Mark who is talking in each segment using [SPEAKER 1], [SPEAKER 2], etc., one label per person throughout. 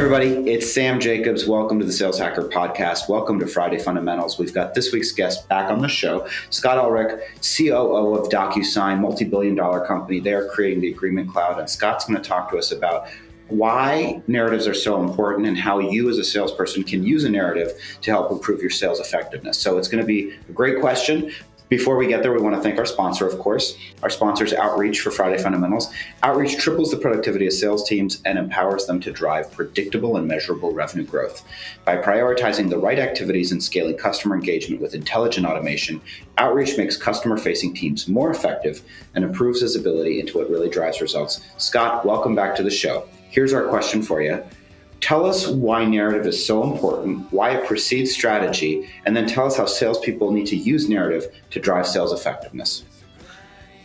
[SPEAKER 1] everybody, it's Sam Jacobs. Welcome to the Sales Hacker Podcast. Welcome to Friday Fundamentals. We've got this week's guest back on the show, Scott Ulrich, COO of DocuSign, multi-billion-dollar company. They are creating the Agreement Cloud, and Scott's going to talk to us about why narratives are so important and how you as a salesperson can use a narrative to help improve your sales effectiveness. So it's going to be a great question. Before we get there, we want to thank our sponsor, of course. Our sponsor is Outreach for Friday Fundamentals. Outreach triples the productivity of sales teams and empowers them to drive predictable and measurable revenue growth. By prioritizing the right activities and scaling customer engagement with intelligent automation, Outreach makes customer-facing teams more effective and improves visibility into what really drives results. Scott, welcome back to the show. Here's our question for you. Tell us why narrative is so important, why it precedes strategy, and then tell us how salespeople need to use narrative to drive sales effectiveness.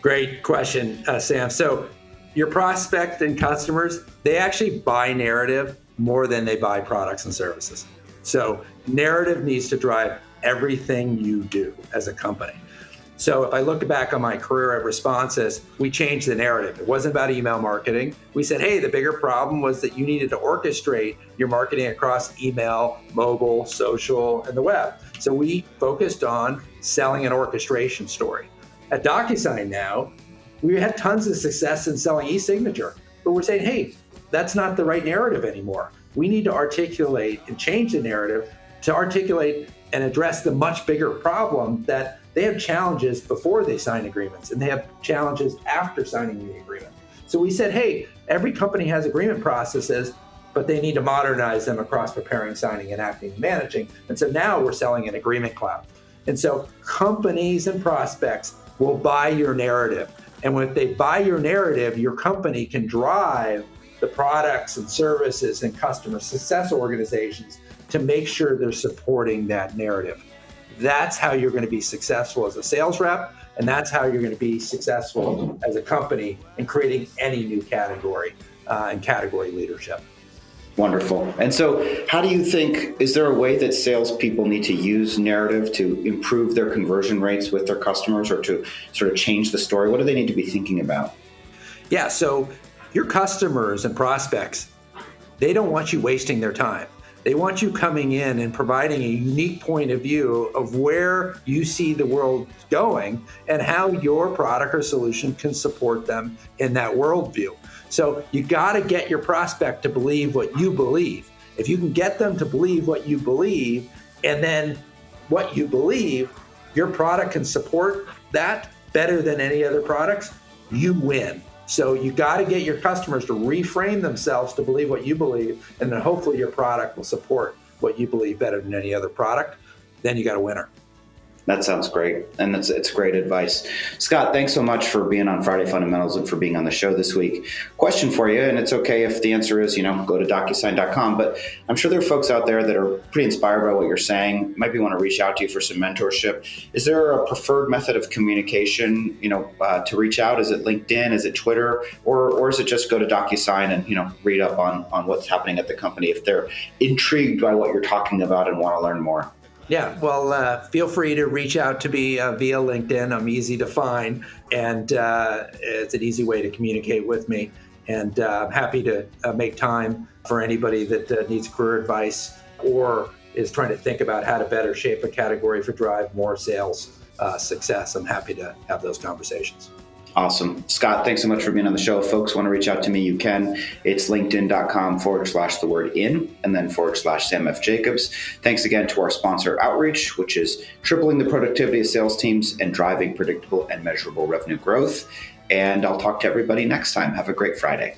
[SPEAKER 2] Great question, Sam. So your prospect and customers, they actually buy narrative more than they buy products and services. So narrative needs to drive everything you do as a company. So if I look back on my career at Responses, we changed the narrative. It wasn't about email marketing. We said, hey, the bigger problem was that you needed to orchestrate your marketing across email, mobile, social, and the web. So we focused on selling an orchestration story. At DocuSign now, we had tons of success in selling e-signature, but we're saying, hey, that's not the right narrative anymore. We need to articulate and change the narrative to articulate and address the much bigger problem that they have challenges before they sign agreements, and they have challenges after signing the agreement. So we said, hey, every company has agreement processes, but they need to modernize them across preparing, signing, and acting and managing. And so now we're selling an agreement cloud. And so companies and prospects will buy your narrative. And when they buy your narrative, your company can drive the products and services and customer success organizations to make sure they're supporting that narrative. That's how you're going to be successful as a sales rep, and that's how you're going to be successful as a company in creating any new category and category leadership.
[SPEAKER 1] Wonderful. And so how do you think, is there a way that salespeople need to use narrative to improve their conversion rates with their customers or to sort of change the story? What do they need to be thinking about?
[SPEAKER 2] Yeah, so your customers and prospects, they don't want you wasting their time. They want you coming in and providing a unique point of view of where you see the world going and how your product or solution can support them in that worldview. So you got to get your prospect to believe what you believe. If you can get them to believe what you believe, and then what you believe, your product can support that better than any other products, you win. So you got to get your customers to reframe themselves to believe what you believe, and then hopefully your product will support what you believe better than any other product. Then you got a winner.
[SPEAKER 1] That sounds great. And it's great advice. Scott, thanks so much for being on Friday Fundamentals and for being on the show this week. Question for you, and it's okay if the answer is, go to DocuSign.com, but I'm sure there are folks out there that are pretty inspired by what you're saying, might be want to reach out to you for some mentorship. Is there a preferred method of communication, to reach out? Is it LinkedIn? Is it Twitter? Or is it just go to DocuSign and, read up on what's happening at the company if they're intrigued by what you're talking about and want to learn more?
[SPEAKER 2] Yeah, well, feel free to reach out to me via LinkedIn. I'm easy to find, and it's an easy way to communicate with me. And I'm happy to make time for anybody that needs career advice or is trying to think about how to better shape a category for drive more sales success. I'm happy to have those conversations.
[SPEAKER 1] Awesome. Scott, thanks so much for being on the show. Folks want to reach out to me, you can. It's linkedin.com/the word in and then /Sam F. Jacobs. Thanks again to our sponsor, Outreach, which is tripling the productivity of sales teams and driving predictable and measurable revenue growth. And I'll talk to everybody next time. Have a great Friday.